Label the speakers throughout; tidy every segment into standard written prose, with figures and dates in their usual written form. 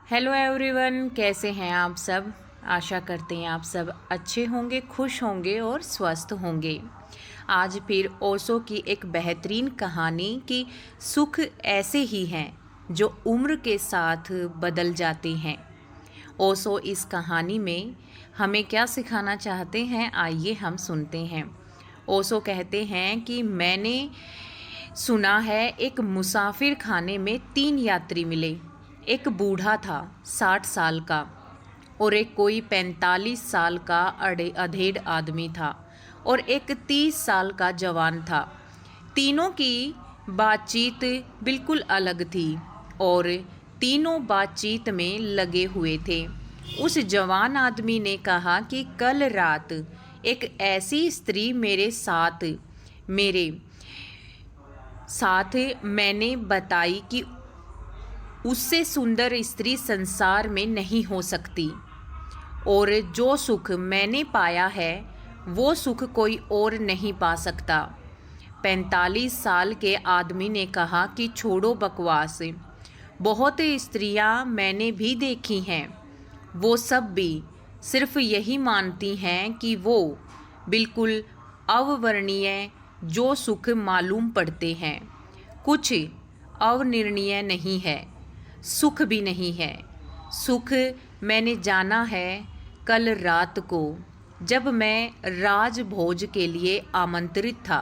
Speaker 1: Hello everyone, कैसे हैं आप सब। आशा करते हैं आप सब अच्छे होंगे, खुश होंगे और स्वस्थ होंगे। आज फिर ओशो की एक बेहतरीन कहानी कि सुख ऐसे ही हैं जो उम्र के साथ बदल जाते हैं। ओशो इस कहानी में हमें क्या सिखाना चाहते हैं, आइए हम सुनते हैं। ओशो कहते हैं कि मैंने सुना है एक मुसाफिर खाने में 3 यात्री मिले। एक बूढ़ा था 60 साल का और एक कोई 45 साल का अधेड़ आदमी था और एक 30 साल का जवान था। तीनों की बातचीत बिल्कुल अलग थी और तीनों बातचीत में लगे हुए थे। उस जवान आदमी ने कहा कि कल रात एक ऐसी स्त्री मेरे साथ मैंने बताई कि उससे सुंदर स्त्री संसार में नहीं हो सकती और जो सुख मैंने पाया है वो सुख कोई और नहीं पा सकता। 45 साल के आदमी ने कहा कि छोड़ो बकवास, बहुत स्त्रियां मैंने भी देखी हैं, वो सब भी सिर्फ यही मानती हैं कि वो बिल्कुल अवर्णनीय जो सुख मालूम पड़ते हैं, कुछ अवर्णनीय नहीं है, सुख भी नहीं है। सुख मैंने जाना है कल रात को, जब मैं राजभोज के लिए आमंत्रित था।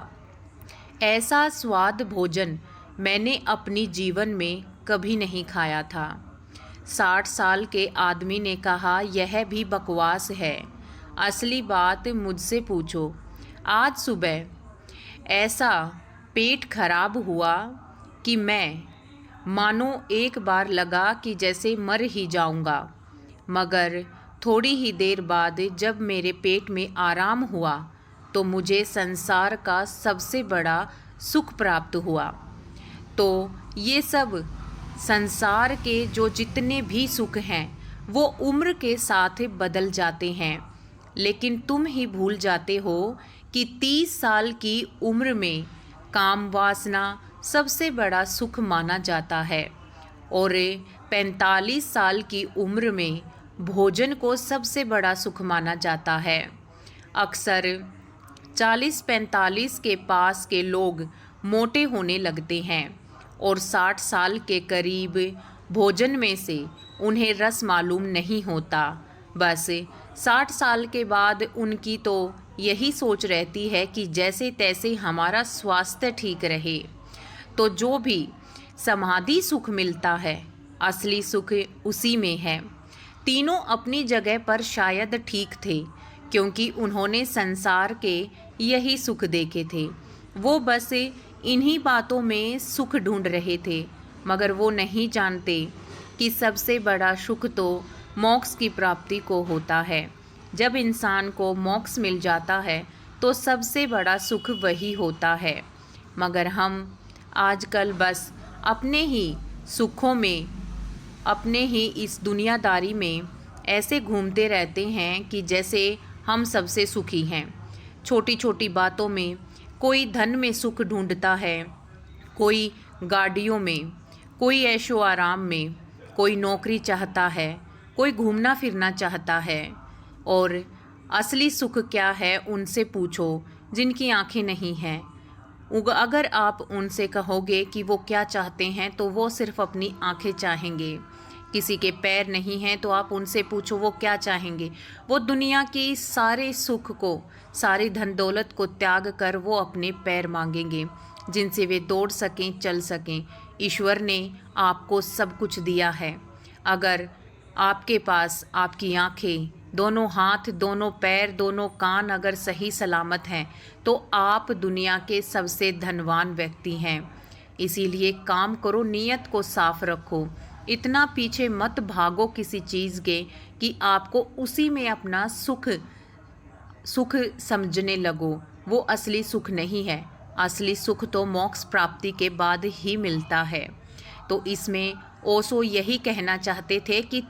Speaker 1: ऐसा स्वाद भोजन मैंने अपनी जीवन में कभी नहीं खाया था। 60 साल के आदमी ने कहा, यह भी बकवास है, असली बात मुझसे पूछो। आज सुबह ऐसा पेट खराब हुआ कि मैं मानो एक बार लगा कि जैसे मर ही जाऊंगा, मगर थोड़ी ही देर बाद जब मेरे पेट में आराम हुआ तो मुझे संसार का सबसे बड़ा सुख प्राप्त हुआ। तो ये सब संसार के जो जितने भी सुख हैं वो उम्र के साथ बदल जाते हैं, लेकिन तुम ही भूल जाते हो कि 30 साल की उम्र में काम वासना सबसे बड़ा सुख माना जाता है और 45 साल की उम्र में भोजन को सबसे बड़ा सुख माना जाता है। अक्सर 40-45 के पास के लोग मोटे होने लगते हैं और 60 साल के करीब भोजन में से उन्हें रस मालूम नहीं होता। बस 60 साल के बाद उनकी तो यही सोच रहती है कि जैसे तैसे हमारा स्वास्थ्य ठीक रहे। तो जो भी समाधि सुख मिलता है, असली सुख उसी में है। तीनों अपनी जगह पर शायद ठीक थे, क्योंकि उन्होंने संसार के यही सुख देखे थे। वो बस इन्हीं बातों में सुख ढूंढ रहे थे, मगर वो नहीं जानते कि सबसे बड़ा सुख तो मोक्ष की प्राप्ति को होता है। जब इंसान को मोक्ष मिल जाता है तो सबसे बड़ा सुख वही होता है। मगर हम आजकल बस अपने ही सुखों में, अपने ही इस दुनियादारी में ऐसे घूमते रहते हैं कि जैसे हम सबसे सुखी हैं। छोटी छोटी बातों में कोई धन में सुख ढूंढता है, कोई गाड़ियों में, कोई ऐशो आराम में, कोई नौकरी चाहता है, कोई घूमना फिरना चाहता है। और असली सुख क्या है उनसे पूछो जिनकी आंखें नहीं हैं। अगर आप उनसे कहोगे कि वो क्या चाहते हैं तो वो सिर्फ अपनी आंखें चाहेंगे। किसी के पैर नहीं हैं तो आप उनसे पूछो वो क्या चाहेंगे। वो दुनिया की सारे सुख को, सारी धन दौलत को त्याग कर वो अपने पैर मांगेंगे जिनसे वे दौड़ सकें, चल सकें। ईश्वर ने आपको सब कुछ दिया है। अगर आपके पास आपकी आंखें, दोनों हाथ, दोनों पैर, दोनों कान अगर सही सलामत हैं तो आप दुनिया के सबसे धनवान व्यक्ति हैं। इसीलिए काम करो, नीयत को साफ रखो, इतना पीछे मत भागो किसी चीज़ के कि आपको उसी में अपना सुख समझने लगो। वो असली सुख नहीं है। असली सुख तो मोक्ष प्राप्ति के बाद ही मिलता है। तो इसमें ओशो यही कहना चाहते थे कि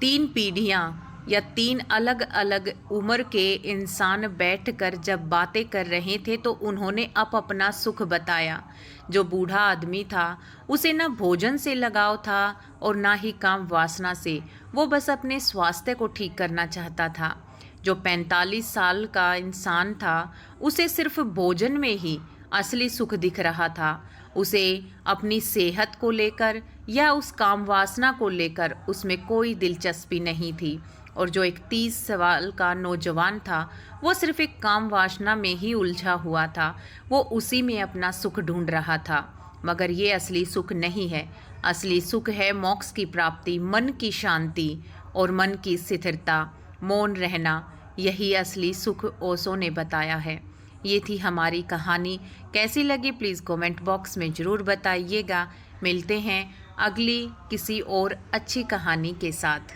Speaker 1: तीन पीढ़ियाँ या 3 अलग अलग उम्र के इंसान बैठकर जब बातें कर रहे थे तो उन्होंने अपना सुख बताया। जो बूढ़ा आदमी था उसे ना भोजन से लगाव था और ना ही काम वासना से, वो बस अपने स्वास्थ्य को ठीक करना चाहता था। जो 45 साल का इंसान था उसे सिर्फ भोजन में ही असली सुख दिख रहा था। उसे अपनी सेहत को लेकर या उस काम वासना को लेकर उसमें कोई दिलचस्पी नहीं थी। और जो एक 30 साल का नौजवान था वो सिर्फ एक काम वासना में ही उलझा हुआ था। वो उसी में अपना सुख ढूंढ रहा था। मगर ये असली सुख नहीं है। असली सुख है मोक्ष की प्राप्ति, मन की शांति और मन की स्थिरता, मौन रहना। यही असली सुख ओशो ने बताया है। ये थी हमारी कहानी। कैसी लगी प्लीज़ कमेंट बॉक्स में ज़रूर बताइएगा। मिलते हैं अगली किसी और अच्छी कहानी के साथ।